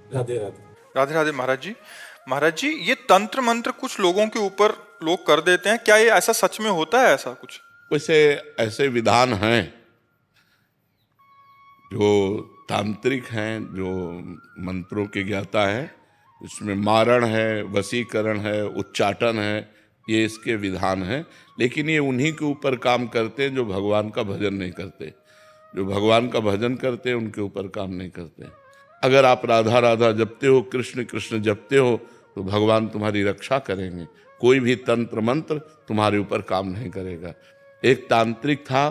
राधे राधे। राधे राधे महाराज जी। महाराज जी, ये तंत्र मंत्र कुछ लोगों के ऊपर लोग कर देते हैं, क्या ये ऐसा सच में होता है ऐसा कुछ? वैसे ऐसे विधान हैं जो तांत्रिक हैं, जो मंत्रों के ज्ञाता हैं। इसमें मारण है, वशीकरण है, उच्चाटन है, ये इसके विधान हैं। लेकिन ये उन्हीं के ऊपर काम करते हैं जो भगवान का भजन नहीं करते। जो भगवान का भजन करते हैं उनके ऊपर काम नहीं करते। अगर आप राधा राधा जपते हो, कृष्ण कृष्ण जपते हो, तो भगवान तुम्हारी रक्षा करेंगे। कोई भी तंत्र मंत्र तुम्हारे ऊपर काम नहीं करेगा। एक तांत्रिक था,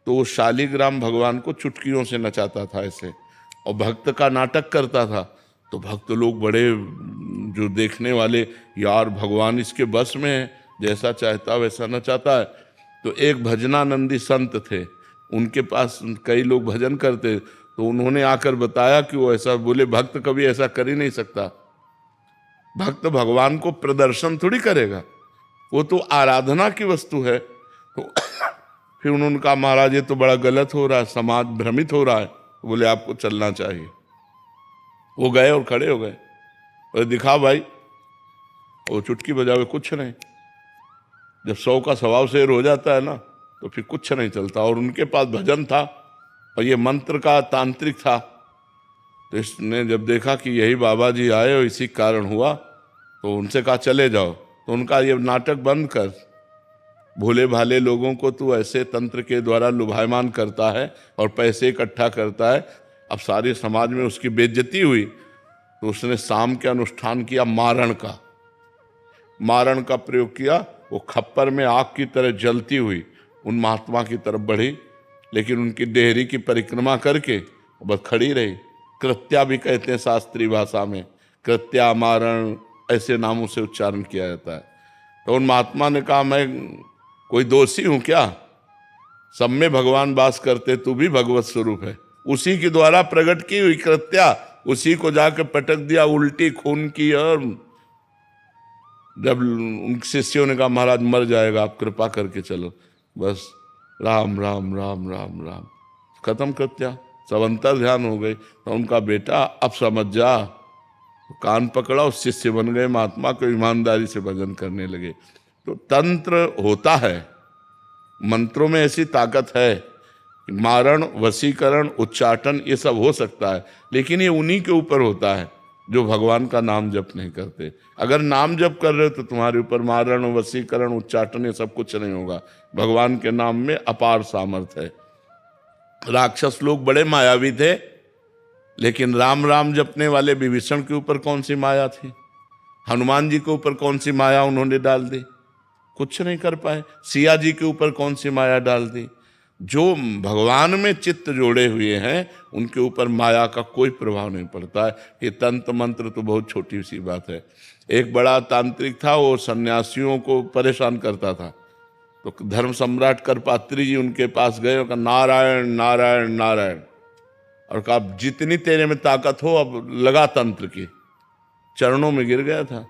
तो वो शालिग्राम भगवान को चुटकियों से नचाता था ऐसे, और भक्त का नाटक करता था। तो भक्त लोग बड़े, जो देखने वाले, यार भगवान इसके बस में है, जैसा चाहता वैसा नचाता है। तो एक भजनानंदी संत थे, उनके पास कई लोग भजन करते, तो उन्होंने आकर बताया कि वो ऐसा बोले, भक्त कभी ऐसा कर ही नहीं सकता। भक्त भगवान को प्रदर्शन थोड़ी करेगा, वो तो आराधना की वस्तु है। तो फिर उन्होंने कहा, महाराज ये तो बड़ा गलत हो रहा है, समाज भ्रमित हो रहा है। बोले आपको चलना चाहिए। वो गए और खड़े हो गए और दिखा भाई, वो चुटकी बजावे कुछ नहीं। जब 100 का स्वभाव शेर हो जाता है ना, तो फिर कुछ नहीं चलता। और उनके पास भजन था और ये मंत्र का तांत्रिक था। तो इसने जब देखा कि यही बाबा जी आए और इसी कारण हुआ, तो उनसे कहा चले जाओ। तो उनका ये नाटक बंद कर, भोले भाले लोगों को तू ऐसे तंत्र के द्वारा लुभायमान करता है और पैसे इकट्ठा करता है। अब सारे समाज में उसकी बेइज्जती हुई, तो उसने शाम के अनुष्ठान किया मारण का। मारण का प्रयोग किया। वो खप्पर में आग की तरह जलती हुई उन महात्मा की तरफ बढ़ी, लेकिन उनकी देहरी की परिक्रमा करके बस खड़ी रही। कृत्या भी कहते हैं शास्त्रीय भाषा में, कृत्या, मारण, ऐसे नामों से उच्चारण किया जाता है। तो उन महात्मा ने कहा, मैं कोई दोषी हूं क्या? सब में भगवान वास करते, तू भी भगवत स्वरूप है। उसी के द्वारा प्रकट की हुई कृत्या, उसी को जाकर पटक दिया, उल्टी खून की। और जब उन शिष्यों ने कहा, महाराज मर जाएगा, आप कृपा करके चलो, बस राम राम राम राम राम, खत्म कृत्या। सब अंतर ध्यान हो गई। तो उनका बेटा, अब समझ जा। कान पकड़ा, उस शिष्य बन गए, महात्मा को ईमानदारी से भजन करने लगे। तो तंत्र होता है, मंत्रों में ऐसी ताकत है। मारण, वशीकरण, उच्चाटन, ये सब हो सकता है, लेकिन ये उन्हीं के ऊपर होता है जो भगवान का नाम जप नहीं करते। अगर नाम जप कर रहे हो तो तुम्हारे ऊपर मारण, वशीकरण, उच्चाटन ये सब कुछ नहीं होगा। भगवान के नाम में अपार सामर्थ्य है। राक्षस लोग बड़े मायावी थे, लेकिन राम राम जपने वाले विभीषण के ऊपर कौन सी माया थी? हनुमान जी के ऊपर कौन सी माया उन्होंने डाल दी? कुछ नहीं कर पाए। सिया जी के ऊपर कौन सी माया डाल दी? जो भगवान में चित्त जोड़े हुए हैं उनके ऊपर माया का कोई प्रभाव नहीं पड़ता है। ये तंत्र मंत्र तो बहुत छोटी सी बात है। एक बड़ा तांत्रिक था, वो सन्यासियों को परेशान करता था। तो धर्म सम्राट करपात्री जी उनके पास गए और कहा, नारायण नारायण नारायण, और कहा जितनी तेरे में ताकत हो अब लगा तंत्र की। चरणों में गिर गया था।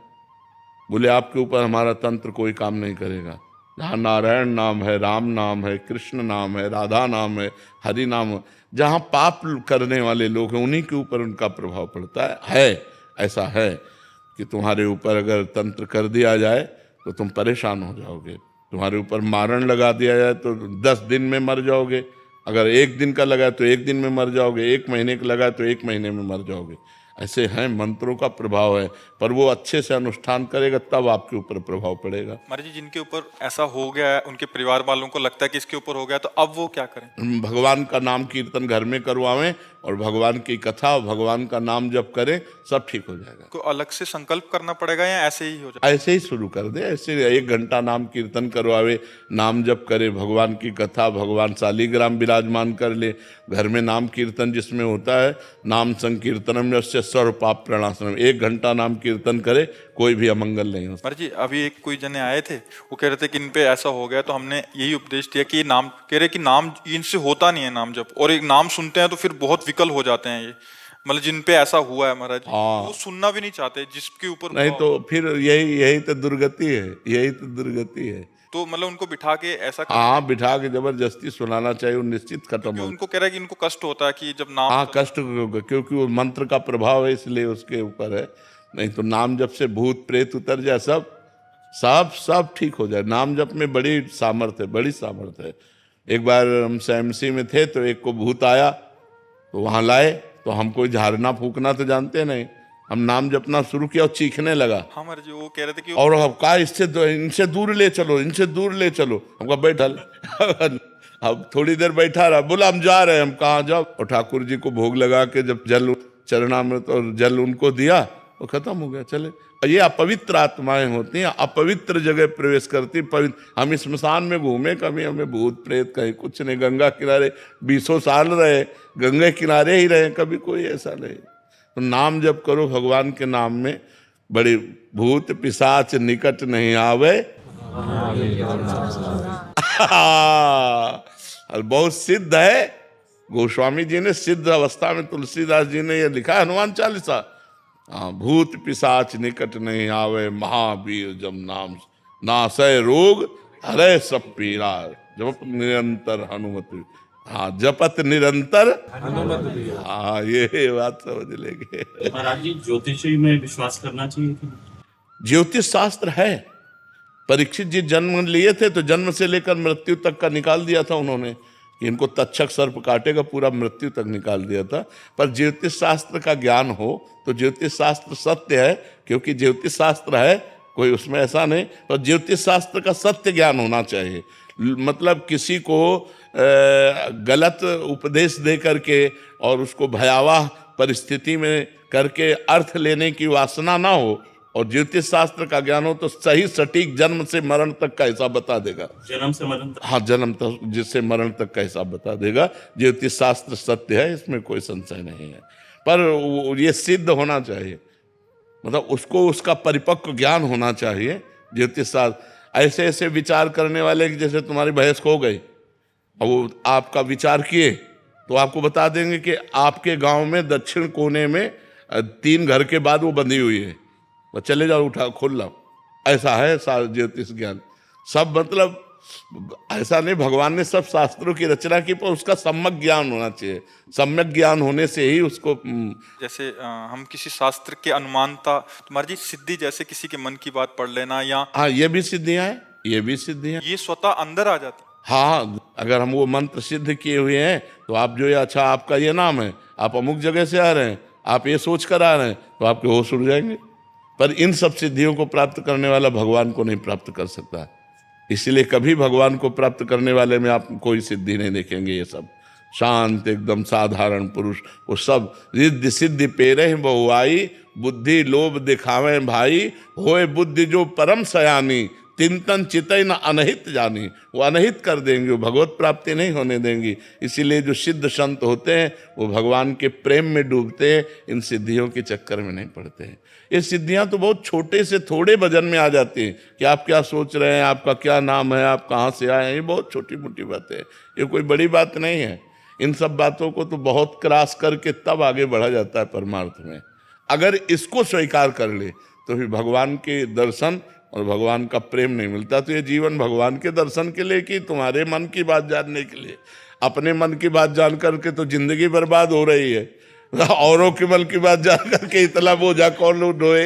बोले आपके ऊपर हमारा तंत्र कोई काम नहीं करेगा। जहाँ नारायण नाम है, राम नाम है, कृष्ण नाम है, राधा नाम है, हरि नाम है, जहाँ पाप करने वाले लोग हैं उन्हीं के ऊपर उनका प्रभाव पड़ता है। ऐसा है कि तुम्हारे ऊपर अगर तंत्र कर दिया जाए तो तुम परेशान हो जाओगे। तुम्हारे ऊपर मारण लगा दिया जाए तो 10 दिन में मर जाओगे। अगर 1 दिन का लगा तो 1 दिन में मर जाओगे, 1 महीने का लगा तो 1 महीने में मर जाओगे। ऐसे हैं, मंत्रों का प्रभाव है, पर वो अच्छे से अनुष्ठान करेगा तब आपके ऊपर प्रभाव पड़ेगा। महाराज जी, जिनके ऊपर ऐसा हो गया है, उनके परिवार वालों को लगता है कि इसके ऊपर हो गया, तो अब वो क्या करें? भगवान का नाम कीर्तन घर में करवावें और भगवान की कथा, भगवान का नाम जप करें, सब ठीक हो जाएगा। को अलग से संकल्प करना पड़ेगा या ऐसे ही हो जाएगा? ऐसे ही शुरू कर दे। ऐसे 1 घंटा नाम कीर्तन करवावे, नाम जप करे, भगवान की कथा, भगवान शालिग्राम विराजमान कर ले। घर में नाम कीर्तन जिसमें होता है, नाम संकीर्तनम यस्य सर्व पाप प्रणाशनम, 1 घंटा नाम कीर्तन करे, कोई भी अमंगल नहीं हो। महाराज जी, अभी एक कोई जने आए थे, वो कह रहे थे कि इन पे ऐसा हो गया, तो हमने यही उपदेश दिया कि नाम, कह रहे कि नाम इनसे होता नहीं है नाम जप, और एक नाम सुनते हैं तो फिर बहुत विकल हो जाते हैं ये। मतलब जिन पे ऐसा हुआ है महाराज जी, वो सुनना भी नहीं चाहते जिसके ऊपर नहीं तो फिर यही तो दुर्गति है, यही तो दुर्गति है। तो मतलब उनको बिठा के ऐसा हाँ, बिठा के जबरदस्ती सुनाना चाहिए, वो निश्चित खत्म क्योंकि हो। उनको कह रहा है कि इनको कष्ट होता है कि जब नाम हाँ, कष्ट होगा, क्योंकि वो मंत्र का प्रभाव है इसलिए उसके ऊपर है। नहीं तो नाम जप से भूत प्रेत उतर जाए, सब सब सब ठीक हो जाए। नाम जप में बड़ी सामर्थ्य है, बड़ी सामर्थ्य है। एक बार हम एमसी में थे तो एक को भूत आया, तो वहां लाए, तो हम कोई झाड़ना फूकना तो जानते नहीं, हम नाम जपना शुरू किया और चीखने लगा। हमारे जो वो कह रहे थे कि और अब कहा इनसे दूर ले चलो, इनसे दूर ले चलो। हमको बैठा अब थोड़ी देर बैठा रहा, बोला हम जा रहे हैं। हम कहाँ जाओ? और ठाकुर जी को भोग लगा के जब जल चरणामृत और जल उनको दिया, वो खत्म हो गया, चले। और ये अपवित्र आत्माएं होती हैं, अपवित्र जगह प्रवेश करती। पवित्र हम स्मशान में घूमे, कभी हमें भूत प्रेत कहीं कुछ नहीं। गंगा किनारे 20 साल रहे, गंगा किनारे ही रहे, कभी कोई ऐसा नहीं। तो नाम जप करो भगवान के नाम में, बड़ी भूत पिशाच निकट नहीं आवे। और बहुत सिद्ध है, गोस्वामी जी ने सिद्ध अवस्था में, तुलसीदास जी ने यह लिखा है हनुमान चालीसा। हाँ, भूत पिशाच निकट नहीं आवे, महावीर जब नाम नासय रोग हरे सब पीरा। जपत निरंतर हनुमत, हाँ जपत निरंतर हनुमत। हाँ, ये बात समझ लेंगे। महाराज जी, ज्योतिषी में विश्वास करना चाहिए कि? ज्योतिष शास्त्र है। परीक्षित जी जन्म लिए थे तो जन्म से लेकर मृत्यु तक का निकाल दिया था उन्होंने, कि इनको तक्षक सर्प काटेगा, पूरा मृत्यु तक निकाल दिया था। पर ज्योतिष शास्त्र का ज्ञान हो तो ज्योतिष शास्त्र सत्य है, क्योंकि ज्योतिष शास्त्र है, कोई उसमें ऐसा नहीं। पर ज्योतिष शास्त्र का सत्य ज्ञान होना चाहिए। मतलब किसी को गलत उपदेश दे करके और उसको भयावह परिस्थिति में करके अर्थ लेने की वासना ना हो, और ज्योतिष शास्त्र का ज्ञान हो तो सही सटीक जन्म से मरण तक का हिसाब बता देगा। जन्म से मरण तक? हाँ, जन्म तक जिससे मरण तक का हिसाब बता देगा। ज्योतिष शास्त्र सत्य है, इसमें कोई संशय नहीं है। पर ये सिद्ध होना चाहिए, मतलब उसको उसका परिपक्व ज्ञान होना चाहिए। ज्योतिष शास्त्र ऐसे ऐसे विचार करने वाले कि जैसे तुम्हारी भैंस खो गई और वो आपका विचार किए तो आपको बता देंगे कि आपके गांव में दक्षिण कोने में 3 घर के बाद वो बंधी हुई है, तो चले जाओ, उठा खोल लाओ। ऐसा है ज्योतिष ज्ञान। सब मतलब ऐसा नहीं, भगवान ने सब शास्त्रों की रचना की, पर उसका सम्यक ज्ञान होना चाहिए। सम्यक ज्ञान होने से ही उसको जैसे हम किसी शास्त्र के अनुमानता, तुम्हारी जी सिद्धि, जैसे किसी के मन की बात पढ़ लेना, या हाँ, ये भी सिद्धियां हैं, ये भी सिद्धियां, ये स्वतः अंदर आ जाती। हाँ, अगर हम वो मंत्र सिद्ध किए हुए हैं तो आप जो ये, अच्छा आपका ये नाम है, आप अमुक जगह से आ रहे हैं, आप ये सोच कर आ रहे हैं, तो आपके होश उड़ जाएंगे। पर इन सब सिद्धियों को प्राप्त करने वाला भगवान को नहीं प्राप्त कर सकता। इसलिए कभी भगवान को प्राप्त करने वाले में आप कोई सिद्धि नहीं देखेंगे। ये सब शांत एकदम साधारण पुरुष, वो सब रिद्धि सिद्धि पेरे बहुआई, बुद्धि लोभ दिखावे भाई, होए बुद्धि जो परम सयानी, तिंतन चितई न अनहित जानी। वो अनहित कर देंगे, वो भगवत प्राप्ति नहीं होने देंगी। इसीलिए जो सिद्ध संत होते हैं वो भगवान के प्रेम में डूबते हैं, इन सिद्धियों के चक्कर में नहीं पड़ते हैं। ये सिद्धियां तो बहुत छोटे से थोड़े वजन में आ जाती हैं कि आप क्या सोच रहे हैं, आपका क्या नाम है, आप कहाँ से आए हैं, ये बहुत छोटी मोटी बातें हैं, ये कोई बड़ी बात नहीं है। इन सब बातों को तो बहुत क्रॉस करके तब आगे बढ़ा जाता है परमार्थ में। अगर इसको स्वीकार कर ले तो फिर भगवान के दर्शन और भगवान का प्रेम नहीं मिलता। तो ये जीवन भगवान के दर्शन के लिए कि तुम्हारे मन की बात जानने के लिए? अपने मन की बात जान करके तो जिंदगी बर्बाद हो रही है, औरों के मन की बात जान करके इतना बोझा कौन लोग ढोए।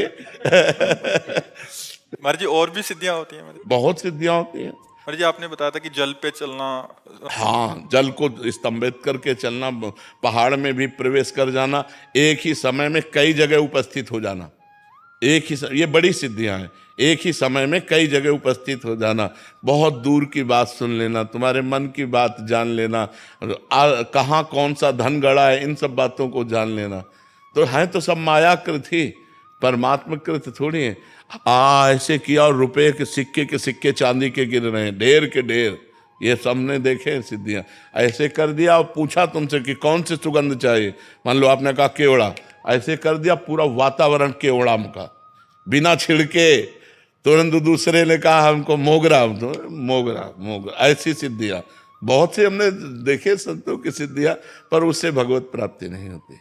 महाराज जी, और भी सिद्धियां होती हैं? बहुत सिद्धियां होती हैं। महाराज जी, आपने बताया था कि जल पे चलना। हाँ, जल को स्तंभित करके चलना, पहाड़ में भी प्रवेश कर जाना, एक ही समय में कई जगह उपस्थित हो जाना, एक ही ये बड़ी सिद्धियां हैं। एक ही समय में कई जगह उपस्थित हो जाना, बहुत दूर की बात सुन लेना, तुम्हारे मन की बात जान लेना, कहाँ कौन सा धन गड़ा है, इन सब बातों को जान लेना। तो है तो सब मायाकृत ही, परमात्मा कृत थोड़ी है। ऐसे किया और रुपए के सिक्के चांदी के गिर रहे हैं, ढेर के ढेर, ये सबने देखे सिद्धियां। ऐसे कर दिया और पूछा तुमसे कि कौन सी सुगंध चाहिए, मान लो आपने कहा केवड़ा, ऐसे कर दिया पूरा वातावरण केवड़ा का, बिना छिड़के। तुरंत दूसरे ने कहा हमको मोगरा, तो मोगरा। ऐसी सिद्धियां बहुत से हमने देखे संतों की सिद्धियां, पर उससे भगवत प्राप्ति नहीं होती।